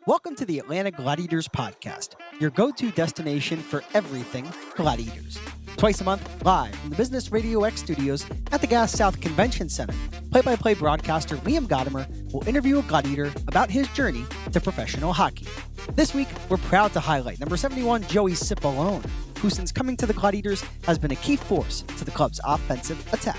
Welcome to the Atlanta Gladiators Podcast, your go-to destination for everything Gladiators. Twice a month, live from the Business RadioX studios at the Gas South Convention Center, play-by-play broadcaster Liam Gotimer will interview a Gladiator about his journey to professional hockey. This week, we're proud to highlight number 71 Joey Cipollone, who since coming to the Gladiators has been a key force to the club's offensive attack.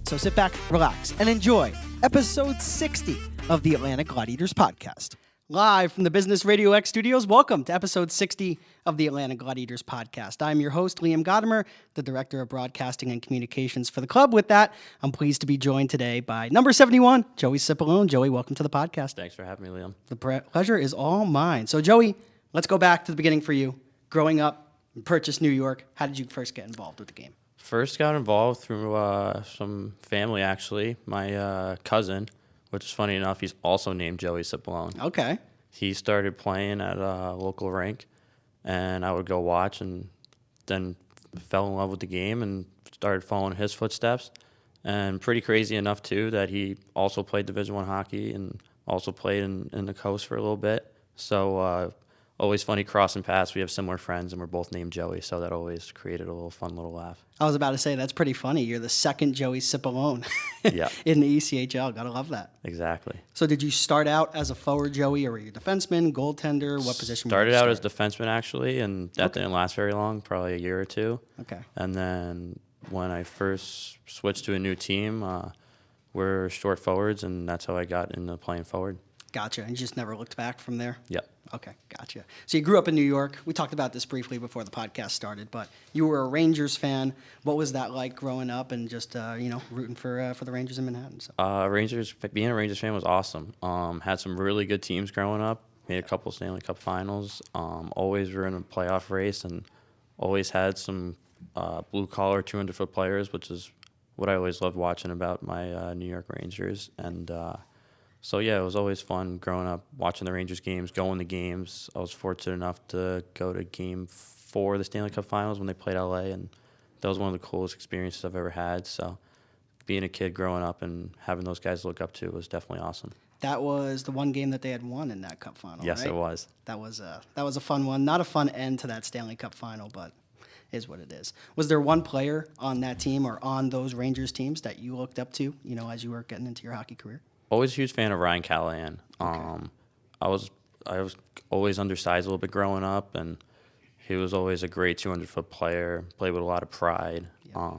So sit back, relax, and enjoy episode 60 of the Atlanta Gladiators Podcast. Live from the Business RadioX studios, welcome to episode 60 of the Atlanta Gladiators Podcast. I'm your host, Liam Gotimer, the Director of Broadcasting and Communications for the club. With that, I'm pleased to be joined today by number 71, Joey Cipollone. Joey, welcome to the podcast. Thanks for having me, Liam. The pleasure is all mine. So, Joey, let's go back to the beginning for you. Growing up in Purchase, New York, how did you first get involved with the game? First got involved through some family, actually. My cousin, which is funny enough, he's also named Joey Cipollone. Okay. He started playing at a local rink, and I would go watch and then fell in love with the game and started following his footsteps. And pretty crazy enough, too, that he also played Division I hockey and also played in the coast for a little bit. So always funny crossing paths. We have similar friends, and we're both named Joey, so that always created a little fun little laugh. I was about to say, that's pretty funny. You're the second Joey Cipollone Yeah. in the ECHL. Gotta love that. Exactly. So did you start out as a forward, Joey, or were you a defenseman, goaltender? What position were you? Started out as defenseman, actually, and that didn't last very long, probably a year or two. Okay. And then when I first switched to a new team, we're short forwards, and that's how I got into playing forward. Gotcha. And you just never looked back from there? Yep. Okay, gotcha. So you grew up in New York. We talked about this briefly before the podcast started, but you were a Rangers fan. What was that like growing up and just, rooting for the Rangers in Manhattan? So. Being a Rangers fan was awesome. Had some really good teams growing up. Made a couple Stanley Cup finals. Always were in a playoff race and always had some blue-collar 200-foot players, which is what I always loved watching about my New York Rangers. And so, yeah, it was always fun growing up, watching the Rangers games, going to games. I was fortunate enough to go to Game 4 of the Stanley Cup Finals when they played L.A., and that was one of the coolest experiences I've ever had. So being a kid growing up and having those guys to look up to was definitely awesome. That was the one game that they had won in that Cup Final, Yes, right? it was. That was a fun one. Not a fun end to that Stanley Cup Final, but is what it is. Was there one player on that team or on those Rangers teams that you looked up to, as you were getting into your hockey career? Always a huge fan of Ryan Callahan. Okay. I was always undersized a little bit growing up, and he was always a great 200-foot player, played with a lot of pride. Yeah.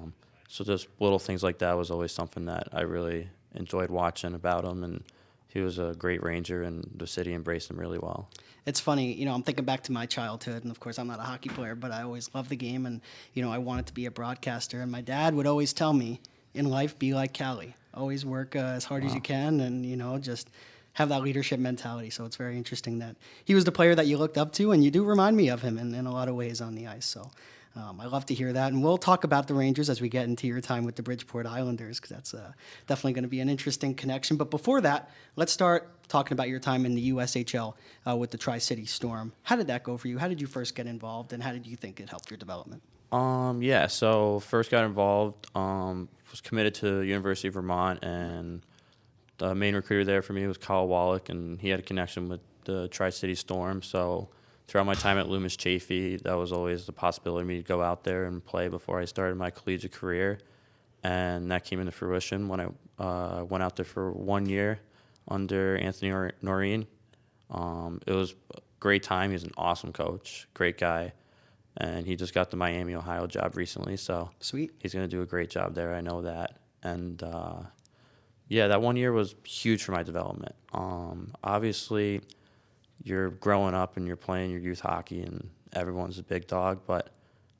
So just little things like that was always something that I really enjoyed watching about him, and he was a great Ranger, and the city embraced him really well. It's funny, I'm thinking back to my childhood, and of course I'm not a hockey player, but I always loved the game, and, I wanted to be a broadcaster, and my dad would always tell me, in life, be like Callie. Always work as hard as you can and, just have that leadership mentality. So it's very interesting that he was the player that you looked up to, and you do remind me of him in a lot of ways on the ice. So I love to hear that. And we'll talk about the Rangers as we get into your time with the Bridgeport Islanders, because that's definitely going to be an interesting connection. But before that, let's start talking about your time in the USHL with the Tri-City Storm. How did that go for you? How did you first get involved, and how did you think it helped your development? So first got involved, was committed to the University of Vermont, and the main recruiter there for me was Kyle Wallach, and he had a connection with the Tri-City Storm. So throughout my time at Loomis Chaffee, that was always the possibility of me to go out there and play before I started my collegiate career. And that came into fruition when I went out there for 1 year under Anthony Noreen. It was a great time. He's an awesome coach, great guy. And he just got the Miami, Ohio job recently, so Sweet. He's going to do a great job there. I know that. And, that 1 year was huge for my development. Obviously, you're growing up and you're playing your youth hockey, and everyone's a big dog. But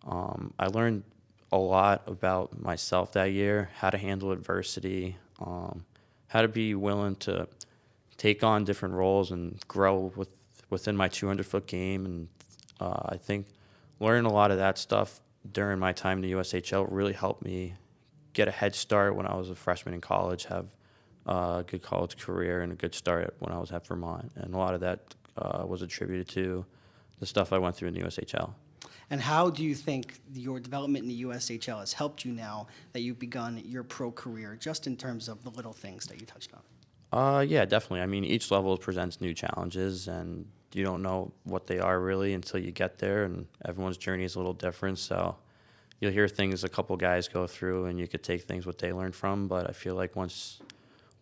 I learned a lot about myself that year, how to handle adversity, how to be willing to take on different roles and grow within my 200-foot game. And I think learning a lot of that stuff during my time in the USHL really helped me get a head start when I was a freshman in college, have a good college career and a good start when I was at Vermont. And a lot of that was attributed to the stuff I went through in the USHL. And how do you think your development in the USHL has helped you now that you've begun your pro career, just in terms of the little things that you touched on? Yeah, definitely. I mean, each level presents new challenges, and you don't know what they are really until you get there, and everyone's journey is a little different. So you'll hear things a couple guys go through, and you could take things what they learned from. But I feel like once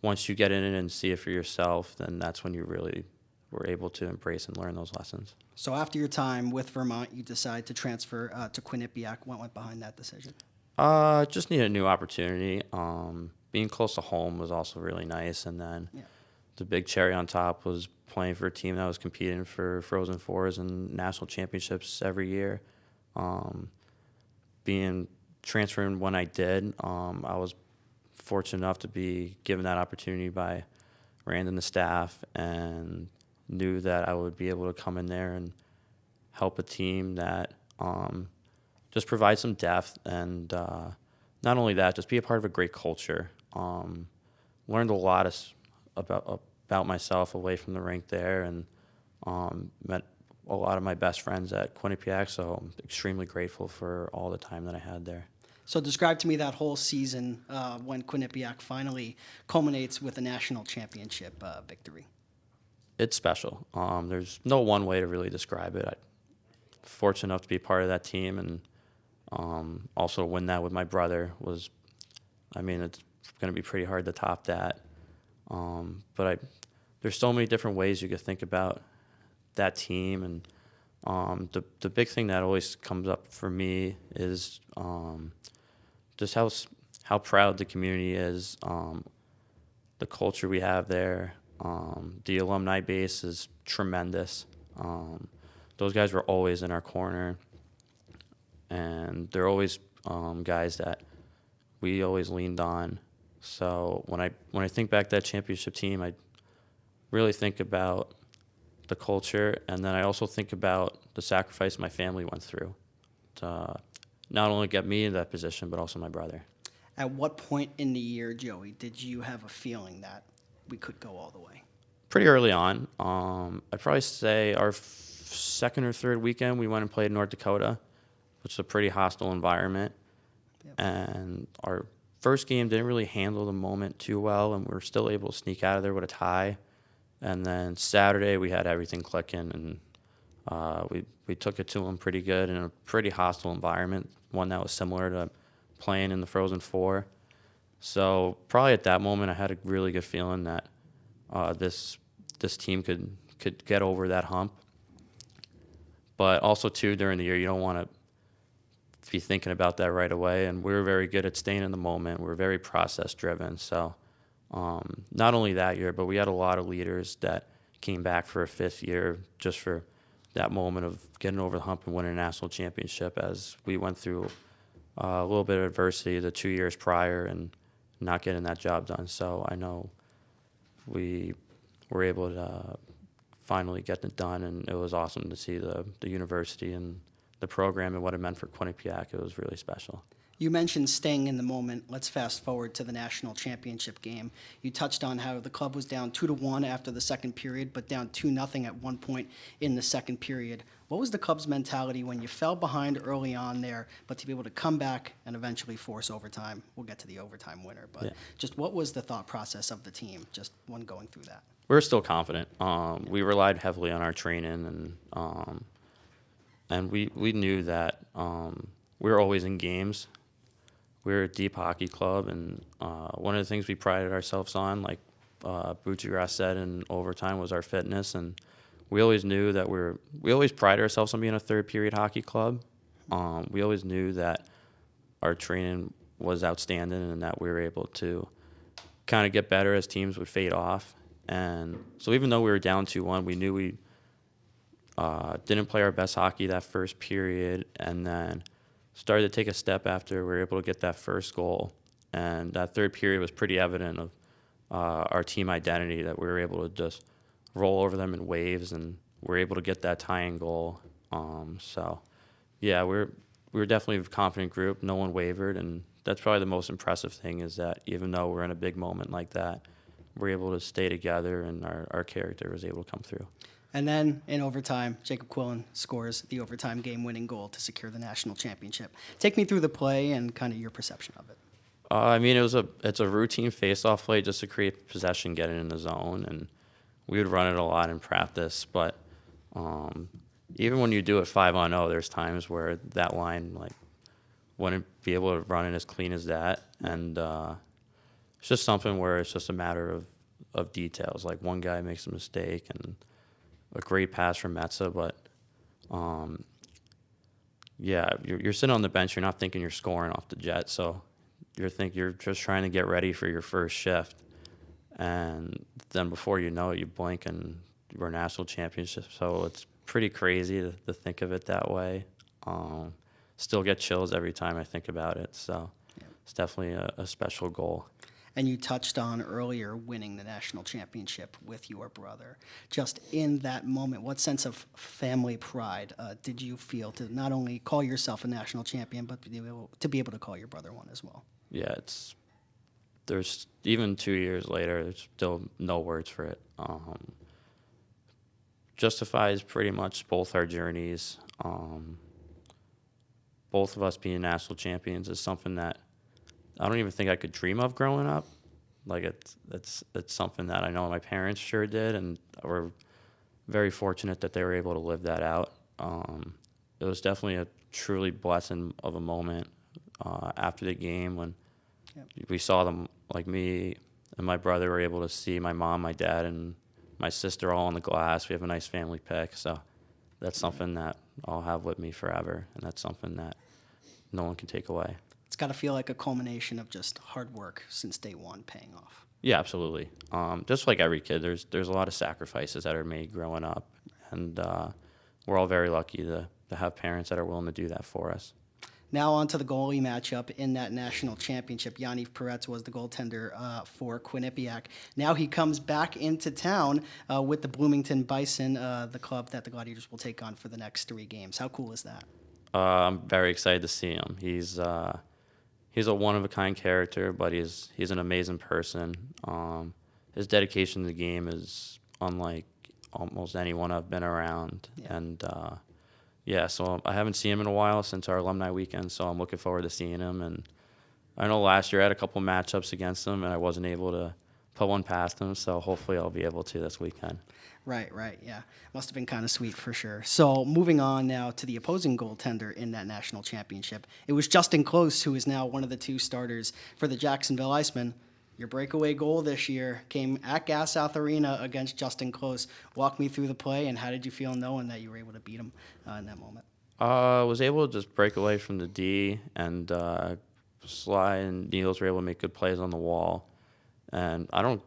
you get in it and see it for yourself, then that's when you really were able to embrace and learn those lessons. So after your time with Vermont, you decide to transfer to Quinnipiac. What went behind that decision? Just needed a new opportunity. Being close to home was also really nice. And then the big cherry on top was playing for a team that was competing for Frozen Fours and national championships every year. Transferring when I did, I was fortunate enough to be given that opportunity by Rand and the staff, and knew that I would be able to come in there and help a team that just provide some depth, and not only that, just be a part of a great culture. Learned a lot about myself away from the rink there, and met a lot of my best friends at Quinnipiac, so I'm extremely grateful for all the time that I had there. So describe to me that whole season when Quinnipiac finally culminates with a national championship victory. It's special. There's no one way to really describe it. I'm fortunate enough to be part of that team, and also win that with my brother it's going to be pretty hard to top that. But there's so many different ways you could think about that team, and the big thing that always comes up for me is just how proud the community is, the culture we have there. The alumni base is tremendous. Those guys were always in our corner, and they're always guys that we always leaned on. So when I think back to that championship team, I really think about the culture, and then I also think about the sacrifice my family went through to not only get me in that position, but also my brother. At what point in the year, Joey, did you have a feeling that we could go all the way? Pretty early on. I'd probably say our second or third weekend, we went and played North Dakota, which is a pretty hostile environment. Yep. And our first game didn't really handle the moment too well, and we were still able to sneak out of there with a tie. And then Saturday, we had everything clicking, and we took it to them pretty good in a pretty hostile environment, one that was similar to playing in the Frozen Four. So probably at that moment, I had a really good feeling that this team could get over that hump. But also, too, during the year, you don't want to be thinking about that right away. And we were very good at staying in the moment. We were very process-driven. So not only that year, but we had a lot of leaders that came back for a fifth year just for that moment of getting over the hump and winning a national championship, as we went through a little bit of adversity the 2 years prior and not getting that job done. So I know we were able to finally get it done, and it was awesome to see the university and the program and what it meant for Quinnipiac. It was really special. You mentioned staying in the moment. Let's fast forward to the national championship game. You touched on how the club was down 2-1 after the second period, but down 2-0 at one point in the second period. What was the Cubs' mentality when you fell behind early on there, but to be able to come back and eventually force overtime? We'll get to the overtime winner, but just what was the thought process of the team, just when going through that? We were still confident. We relied heavily on our training, and we knew that we were always in games. We were a deep hockey club, and one of the things we prided ourselves on, like Buccigross said in overtime, was our fitness. And we always knew that we always pride ourselves on being a third period hockey club. We always knew that our training was outstanding and that we were able to kind of get better as teams would fade off. And so even though we were down 2-1, we knew we didn't play our best hockey that first period, and then started to take a step after we were able to get that first goal. And that third period was pretty evident of our team identity, that we were able to just roll over them in waves, and we were able to get that tying goal. So, yeah, we were definitely a confident group. No one wavered, and that's probably the most impressive thing, is that even though we're in a big moment like that, we're able to stay together, and our character was able to come through. And then in overtime, Jacob Quillen scores the overtime game-winning goal to secure the national championship. Take me through the play and kind of your perception of it. It's a routine face-off play just to create possession, get it in the zone, and we would run it a lot in practice. But Even when you do it 5-on-0, there's times where that line like wouldn't be able to run it as clean as that, and it's just something where it's just a matter of details. Like one guy makes a mistake and a great pass from Metza, but yeah, you're sitting on the bench. You're not thinking you're scoring off the jet, so you're just trying to get ready for your first shift, and then before you know it, you blink and we're national championship. So it's pretty crazy to think of it that way. Still get chills every time I think about it. So it's definitely a special goal. And you touched on earlier winning the national championship with your brother. Just in that moment, what sense of family pride did you feel to not only call yourself a national champion, but to be able to call your brother one as well? Yeah, there's even 2 years later, there's still no words for it. Justifies pretty much both our journeys. Both of us being national champions is something that I don't even think I could dream of growing up. Like it's something that I know my parents sure did, and we're very fortunate that they were able to live that out. It was definitely a truly blessing of a moment after the game when we saw them, like me and my brother were able to see my mom, my dad, and my sister all on the glass. We have a nice family pic, so that's something that I'll have with me forever, and that's something that no one can take away. It's got to feel like a culmination of just hard work since day one paying off. Yeah, absolutely. Just like every kid, there's a lot of sacrifices that are made growing up, and we're all very lucky to have parents that are willing to do that for us. Now on to the goalie matchup in that national championship. Yaniv Peretz was the goaltender for Quinnipiac. Now he comes back into town with the Bloomington Bison, the club that the Gladiators will take on for the next 3 games. How cool is that? I'm very excited to see him. He's a one-of-a-kind character, but he's an amazing person. His dedication to the game is unlike almost anyone I've been around. Yeah. And so I haven't seen him in a while since our alumni weekend, so I'm looking forward to seeing him. And I know last year I had a couple matchups against him, and I wasn't able to put one past him, so hopefully I'll be able to this weekend. Right, yeah. Must have been kind of sweet for sure. So moving on now to the opposing goaltender in that national championship. It was Justin Close, who is now one of the 2 starters for the Jacksonville Icemen. Your breakaway goal this year came at Gas South Arena against Justin Close. Walk me through the play, and how did you feel knowing that you were able to beat him in that moment? I was able to just break away from the D, and Sly and Niels were able to make good plays on the wall. And I don't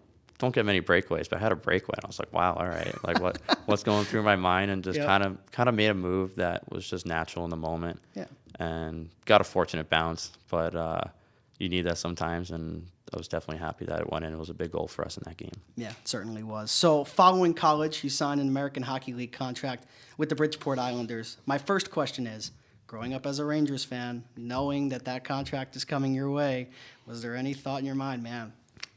get many breakaways, but I had a breakaway, and I was like, wow, all right. Like, what's going through my mind? And just kind of made a move that was just natural in the moment. Yeah. And got a fortunate bounce, but you need that sometimes, and I was definitely happy that it went in. It was a big goal for us in that game. Yeah, it certainly was. So following college, you signed an American Hockey League contract with the Bridgeport Islanders. My first question is, growing up as a Rangers fan, knowing that contract is coming your way, was there any thought in your mind, man,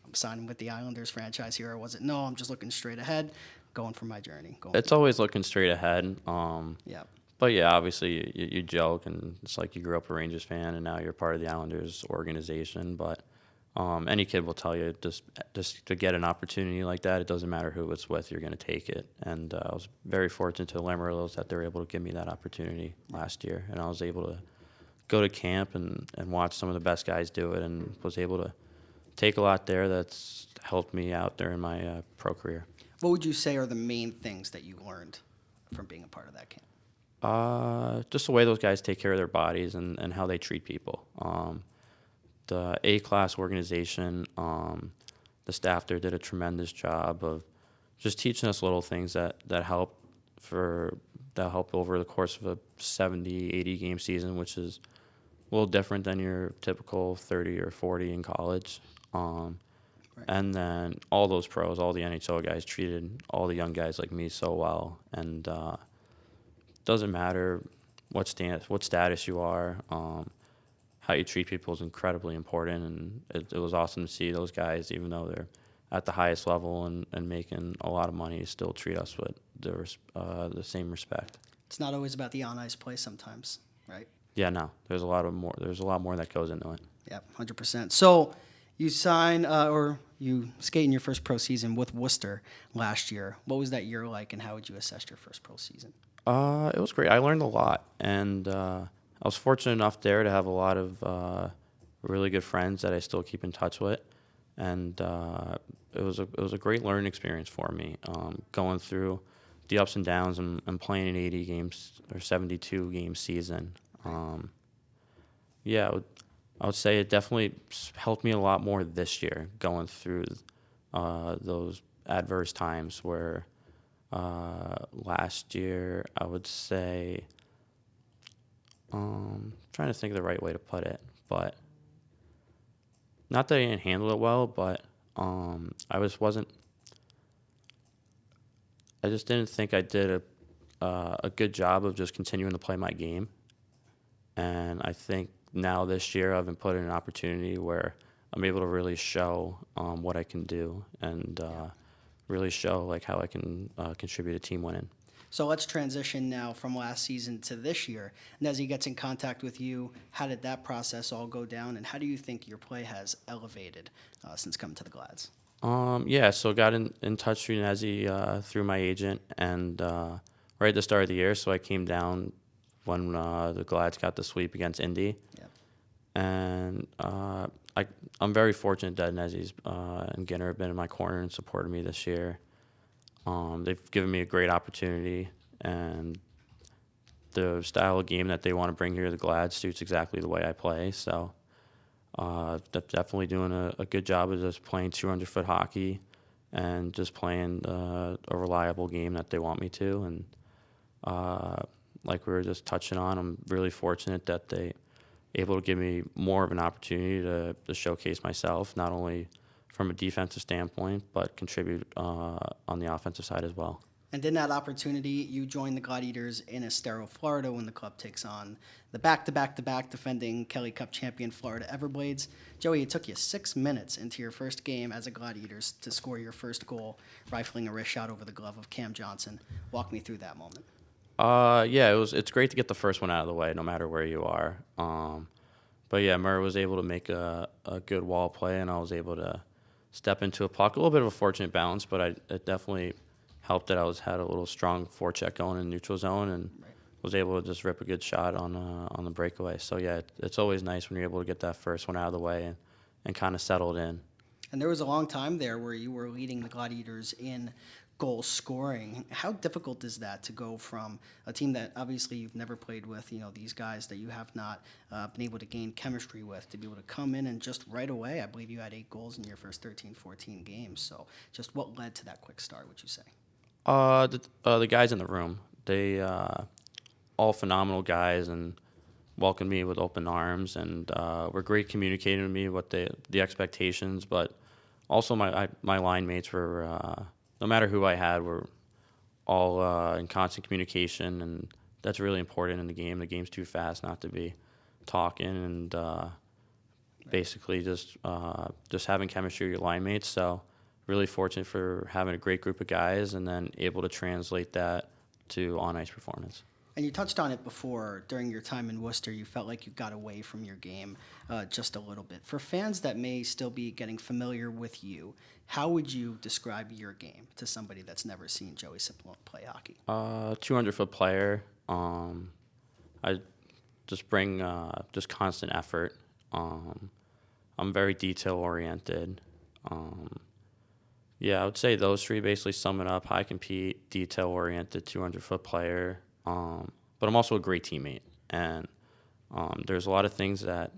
I'm signing with the Islanders franchise here, or was it, no, I'm just looking straight ahead, going for my journey? It's always looking straight ahead. But yeah, obviously you joke, and it's like you grew up a Rangers fan, and now you're part of the Islanders organization. But any kid will tell you just to get an opportunity like that, it doesn't matter who it's with, you're going to take it. And I was very fortunate to Lamarillos that they were able to give me that opportunity last year, and I was able to go to camp and watch some of the best guys do it, and was able to take a lot there that's helped me out there in my pro career. What would you say are the main things that you learned from being a part of that camp? Just the way those guys take care of their bodies and how they treat people. The A-class organization, the staff there did a tremendous job of just teaching us little things that help over the course of a 70, 80 game season, which is a little different than your typical 30 or 40 in college. Right. And then all those pros, all the NHL guys treated all the young guys like me so well. And doesn't matter what status you are, how you treat people is incredibly important. And it was awesome to see those guys, even though they're at the highest level and making a lot of money, still treat us with the same respect. It's not always about the on-ice play sometimes, right? Yeah, no. There's a lot more that goes into it. Yeah, 100%. So You sign or you skate in your first pro season with Worcester last year. What was that year like, and how would you assess your first pro season? It was great. I learned a lot, and I was fortunate enough there to have a lot of really good friends that I still keep in touch with, and it was a great learning experience for me, going through the ups and downs and playing an 80 games or 72 game season. Yeah, I would say it definitely helped me a lot more this year going through those adverse times where last year I would say, trying to think of the right way to put it, but not that I didn't handle it well, but I just didn't think I did a good job of just continuing to play my game. And I think now this year I've been put in an opportunity where I'm able to really show what I can do and really show like how I can contribute to team winning. So let's transition now from last season to this year. Nezzy gets in contact with you. How did that process all go down, and how do you think your play has elevated since coming to the Glads? So got in touch with Nezzy through my agent, and right at the start of the year, so I came down when the Glads got the sweep against Indy. Yeah. And I'm very fortunate that Nezzy's and Ginner have been in my corner and supported me this year. They've given me a great opportunity, and the style of game that they want to bring here to the Glads suits exactly the way I play. So definitely doing a good job of just playing 200-foot hockey and just playing a reliable game that they want me to. And like we were just touching on, I'm really fortunate that they able to give me more of an opportunity to showcase myself, not only from a defensive standpoint, but contribute on the offensive side as well. And in that opportunity, you join the Gladiators in Estero, Florida, when the club takes on the back-to-back-to-back defending Kelly Cup champion Florida Everblades. Joey, it took you 6 minutes into your first game as a Gladiators to score your first goal, rifling a wrist shot over the glove of Cam Johnson. Walk me through that moment. It's great to get the first one out of the way, no matter where you are. But yeah, Murray was able to make a good wall play, and I was able to step into a puck. A little bit of a fortunate balance, but it definitely helped that I had a little strong forecheck going in neutral zone, and was able to just rip a good shot on the breakaway. So yeah, it's always nice when you're able to get that first one out of the way and kind of settled in. And there was a long time there where you were leading the Gladiators in goal scoring. How difficult is that to go from a team that obviously you've never played with, these guys that you have not been able to gain chemistry with, to be able to come in and just right away, I believe you had 8 goals in your first 13, 14 games. So just what led to that quick start, would you say? The guys in the room, they all phenomenal guys and welcomed me with open arms, and were great communicating with me what the expectations, but also my line mates were no matter who I had, were all in constant communication, and that's really important in the game. The game's too fast not to be talking, and basically just having chemistry with your line mates. So really fortunate for having a great group of guys and then able to translate that to on-ice performance. And you touched on it before, during your time in Worcester, you felt like you got away from your game just a little bit. For fans that may still be getting familiar with you, how would you describe your game to somebody that's never seen Joey Cipollone play hockey? 200-foot player. I just bring just constant effort. I'm very detail-oriented. I would say those three basically sum it up. High compete, detail-oriented, 200-foot player. But I'm also a great teammate, and there's a lot of things that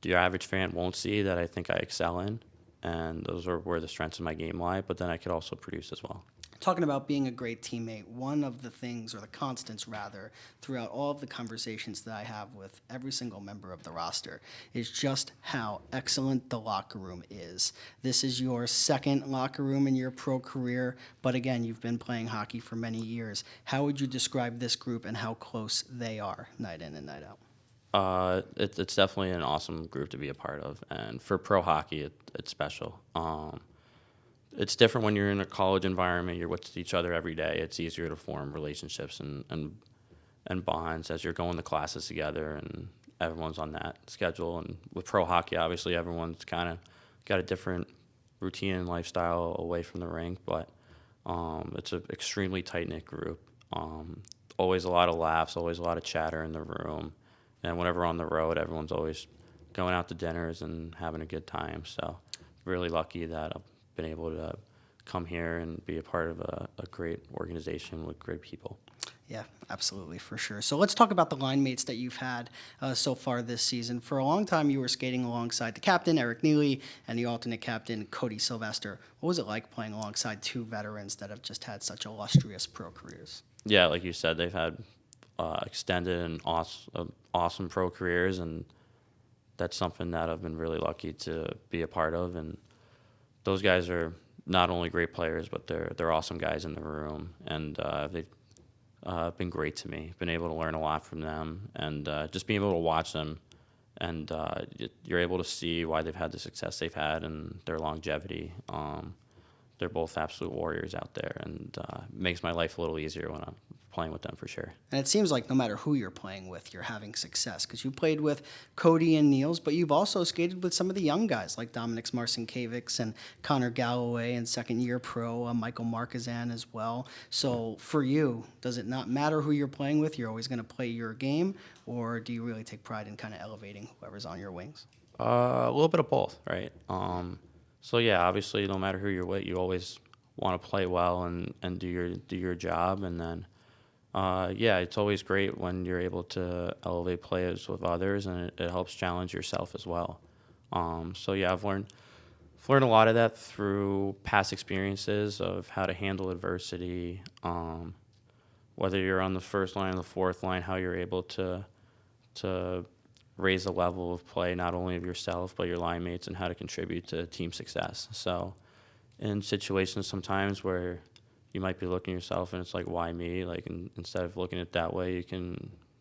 the average fan won't see that I think I excel in, and those are where the strengths of my game lie, but then I could also produce as well. Talking about being a great teammate, one of the things, or the constants rather, throughout all of the conversations that I have with every single member of the roster is just how excellent the locker room is. This is your second locker room in your pro career, but again, you've been playing hockey for many years. How would you describe this group and how close they are night in and night out? It's definitely an awesome group to be a part of, and for pro hockey, it's special. It's different when you're in a college environment. You're with each other every day. It's easier to form relationships and bonds as you're going to classes together everyone's on that schedule. And with pro hockey, obviously, everyone's kind of got a different routine and lifestyle away from the rink, but it's an extremely tight-knit group. Always a lot of laughs, always a lot of chatter in the room. And whenever on the road, everyone's always going out to dinners and having a good time. So really lucky that I've been able to come here and be a part of a great organization with great people. Yeah, absolutely, for sure. So let's talk about the line mates that you've had so far this season. For a long time, you were skating alongside the captain, Eric Neely, and the alternate captain, Cody Sylvester. What was it like playing alongside two veterans that have just had such illustrious pro careers? Yeah, like you said, they've had extended and awesome pro careers, and that's something that I've been really lucky to be a part of. And those guys are not only great players, but they're awesome guys in the room, and they've been great to me. Been able to learn a lot from them, and just being able to watch them, and you're able to see why they've had the success they've had and their longevity. They're both absolute warriors out there, and makes my life a little easier when I'm playing with them for sure. And it seems like no matter who you're playing with, you're having success, because you played with Cody and Niels, but you've also skated with some of the young guys like Dominic Marcinkiewicz and Connor Galloway and second-year pro Michael Markazan as well. So for you, does it not matter who you're playing with? You're always going to play your game, or do you really take pride in kind of elevating whoever's on your wings? A little bit of both, right? So yeah, obviously, no matter who you're with, you always want to play well and do your job, and then yeah, it's always great when you're able to elevate players with others, and it helps challenge yourself as well. So yeah, I've learned a lot of that through past experiences of how to handle adversity. Whether you're on the first line or the fourth line, how you're able to raise the level of play, not only of yourself, but your line mates, and how to contribute to team success. So in situations sometimes where you might be looking at yourself and it's like, why me? Like, instead of looking at it that way,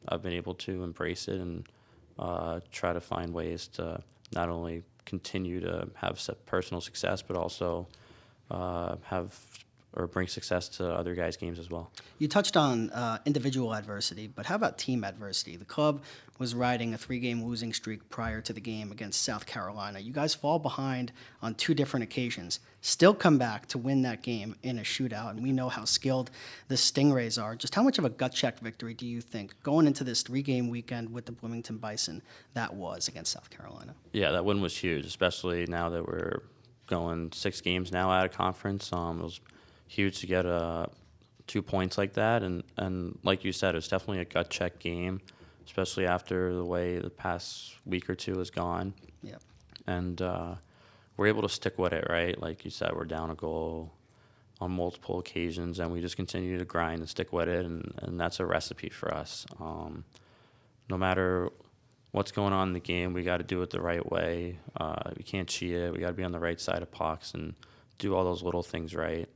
I've been able to embrace it and try to find ways to not only continue to have personal success, but also bring success to other guys' games as well. You touched on individual adversity, but how about team adversity? The club was riding a 3-game losing streak prior to the game against South Carolina. You guys fall behind on 2 different occasions, still come back to win that game in a shootout, and we know how skilled the Stingrays are. Just how much of a gut check victory do you think going into this 3-game weekend with the Bloomington Bison that was against South Carolina? Yeah, that win was huge, especially now that we're going 6 games now out of conference. It was huge to get 2 points like that, and like you said, it's definitely a gut check game, especially after the way the past week or 2 has gone. Yeah. And we're able to stick with it, right? Like you said, we're down a goal on multiple occasions, and we just continue to grind and stick with it, and that's a recipe for us. No matter what's going on in the game, we got to do it the right way. We can't cheat it. We got to be on the right side of pucks and do all those little things right,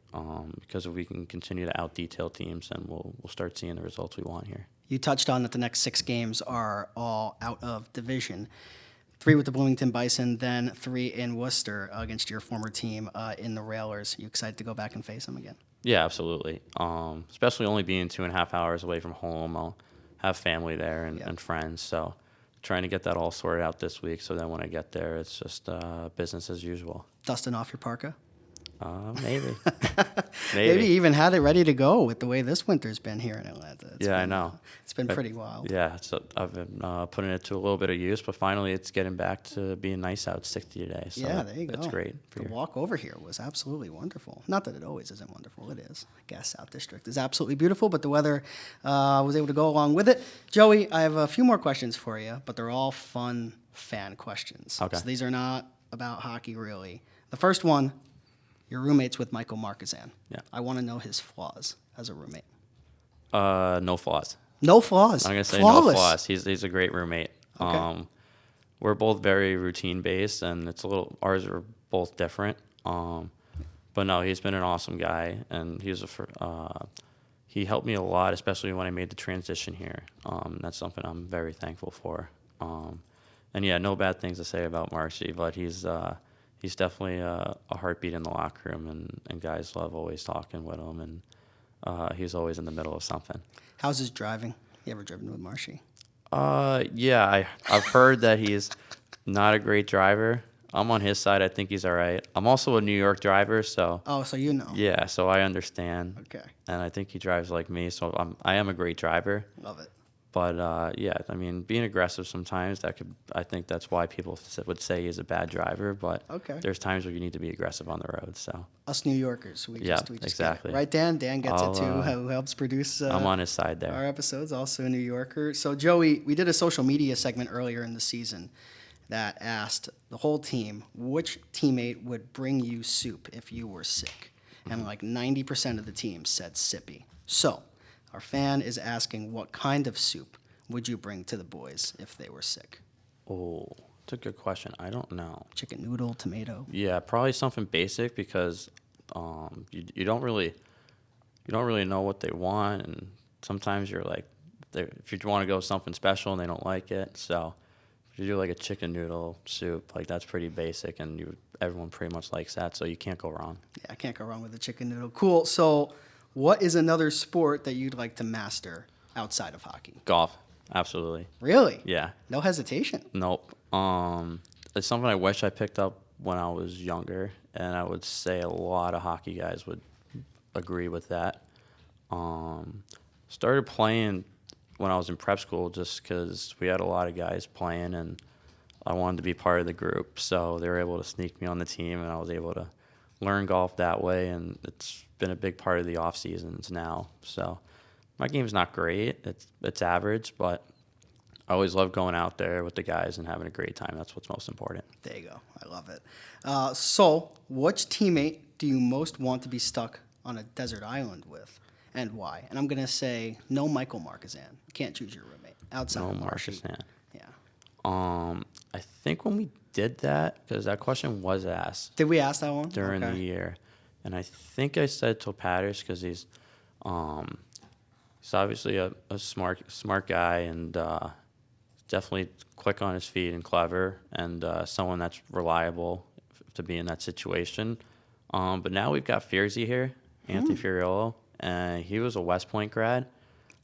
because if we can continue to out-detail teams, then we'll start seeing the results we want here. You touched on that the next 6 games are all out of division. 3 with the Bloomington Bison, then 3 in Worcester against your former team in the Railers. You excited to go back and face them again? Yeah, absolutely. Especially only being 2.5 hours away from home. I'll have family there and friends, so trying to get that all sorted out this week, so then when I get there, it's just business as usual. Dusting off your parka? Maybe. Maybe even had it ready to go with the way this winter's been here in Atlanta. I know. It's been pretty wild. Yeah, so I've been putting it to a little bit of use, but finally it's getting back to being nice out 60 today. So yeah, there you go. That's great. The walk over here was absolutely wonderful. Not that it always isn't wonderful. It is. Gas South District is absolutely beautiful, but the weather was able to go along with it. Joey, I have a few more questions for you, but they're all fun fan questions. Okay. So these are not about hockey, really. The first one, your roommate's with Michael Markazan. Yeah. I want to know his flaws as a roommate. No flaws. No flaws. I'm gonna say Flawless. no flaws. He's a great roommate. Okay. We're both very routine based, and ours are both different. But no, he's been an awesome guy, and he helped me a lot, especially when I made the transition here. That's something I'm very thankful for. And yeah, no bad things to say about Marcy, but he's definitely a heartbeat in the locker room, and guys love always talking with him, and he's always in the middle of something. How's his driving? You ever driven with Marshy? Yeah, I've heard that he's not a great driver. I'm on his side. I think he's all right. I'm also a New York driver, so Oh, so you know. yeah, so I understand. Okay. And I think he drives like me, so I am a great driver. Love it. But yeah, I mean, being aggressive sometimes I think that's why people would say he's a bad driver. But Okay. there's times where you need to be aggressive on the road. So Us New Yorkers, we Yeah, just exactly. get it. Right, Dan? Dan gets I'll, it too, who helps produce I'm on his side there. our episodes, also a New Yorker. So, Joey, we did a social media segment earlier in the season that asked the whole team which teammate would bring you soup if you were sick. And like 90% of the team said Sippy. So, our fan is asking what kind of soup would you bring to the boys if they were sick? Oh, it's a good question. I don't know. Chicken noodle, tomato? Yeah, probably something basic because you don't really know what they want, and sometimes you're like, if you want to go with something special and they don't like it, so if you do like a chicken noodle soup, like that's pretty basic, and everyone pretty much likes that, so you can't go wrong. Yeah, I can't go wrong with a chicken noodle. Cool. So, what is another sport that you'd like to master outside of hockey? Golf, absolutely. Really? Yeah. No hesitation. Nope. It's something I wish I picked up when I was younger, and I would say a lot of hockey guys would agree with that. Started playing when I was in prep school just because we had a lot of guys playing, and I wanted to be part of the group. So they were able to sneak me on the team, and I was able to learn golf that way, and it's been a big part of the off seasons now. So my game's not great. It's average, but I always love going out there with the guys and having a great time. That's what's most important. There you go. I love it. So, which teammate do you most want to be stuck on a desert island with, and why? And I'm going to say no Michael Marchesant. You can't choose your roommate outside No of Marshy. Marchesant. Yeah. I think when we did that, because that question was asked Did we ask that one? during Okay. the year, and I think I said Topatis because he's obviously a smart guy, and definitely quick on his feet and clever, and someone that's reliable to be in that situation. But now we've got Fierzy here, Anthony Furiolo, and he was a West Point grad,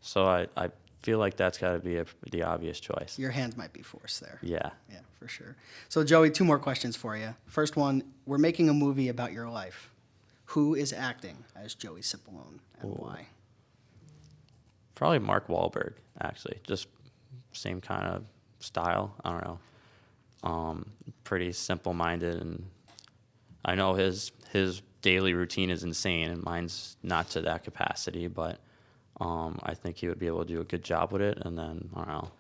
so I feel like that's got to be the obvious choice. Your hand might be forced there. Yeah. Yeah, for sure. So, Joey, 2 more questions for you. First one, we're making a movie about your life. Who is acting as Joey Cipollone, and why? Probably Mark Wahlberg, actually. Just same kind of style. I don't know. Pretty simple-minded, and I know his daily routine is insane, and mine's not to that capacity, but I think he would be able to do a good job with it. And then, I don't know,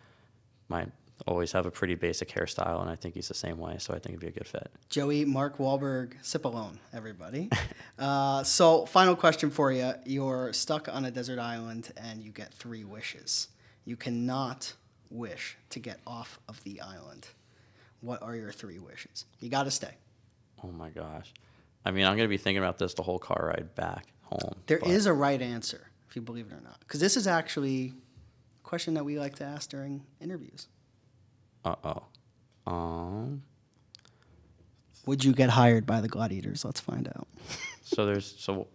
might always have a pretty basic hairstyle, and I think he's the same way, so I think it'd be a good fit. Joey, Mark Wahlberg, Cipollone, everybody. So, final question for you. You're stuck on a desert island, and you get 3 wishes. You cannot wish to get off of the island. What are your 3 wishes? You got to stay. Oh, my gosh. I mean, I'm going to be thinking about this the whole car ride back home. There is a right answer, if you believe it or not, because this is actually a question that we like to ask during interviews. Would you get hired by the Gladiators? Let's find out. So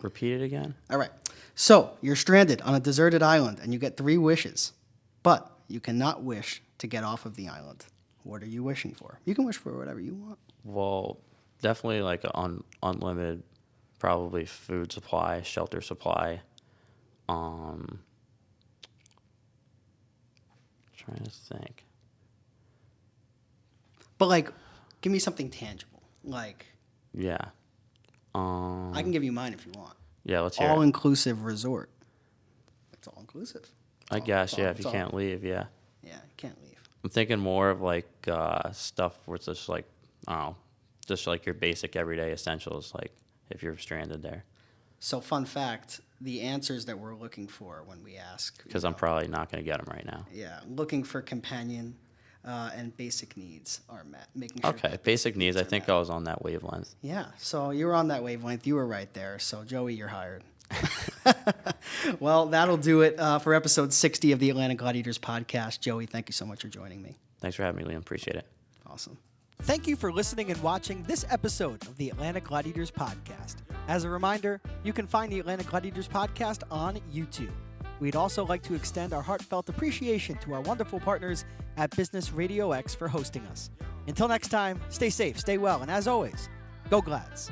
repeat it again? All right. So you're stranded on a deserted island, and you get 3 wishes, but you cannot wish to get off of the island. What are you wishing for? You can wish for whatever you want. Well, definitely like an unlimited, probably food supply, shelter supply. Trying to think. But, like, give me something tangible. Like, Yeah. I can give you mine if you want. Yeah, let's hear it. All-inclusive resort. It's all-inclusive. I guess, yeah, if you can't leave, yeah. Yeah, you can't leave. I'm thinking more of like stuff where it's just like, I don't know, just like your basic everyday essentials, like if you're stranded there. So, fun fact, the answers that we're looking for when we ask. Because I'm probably not going to get them right now. Yeah, looking for companion and basic needs are met. Making sure Okay, that basic needs, I are think met. I was on that wavelength. Yeah, so you were on that wavelength. You were right there. So, Joey, you're hired. Well, that'll do it for episode 60 of the Atlanta Gladiators Podcast. Joey, thank you so much for joining me. Thanks for having me, Liam. Appreciate it. Awesome. Thank you for listening and watching this episode of the Atlanta Gladiators Podcast. As a reminder, you can find the Atlanta Gladiators Podcast on YouTube. We'd also like to extend our heartfelt appreciation to our wonderful partners at Business RadioX for hosting us. Until next time, stay safe, stay well, and as always, go Glads.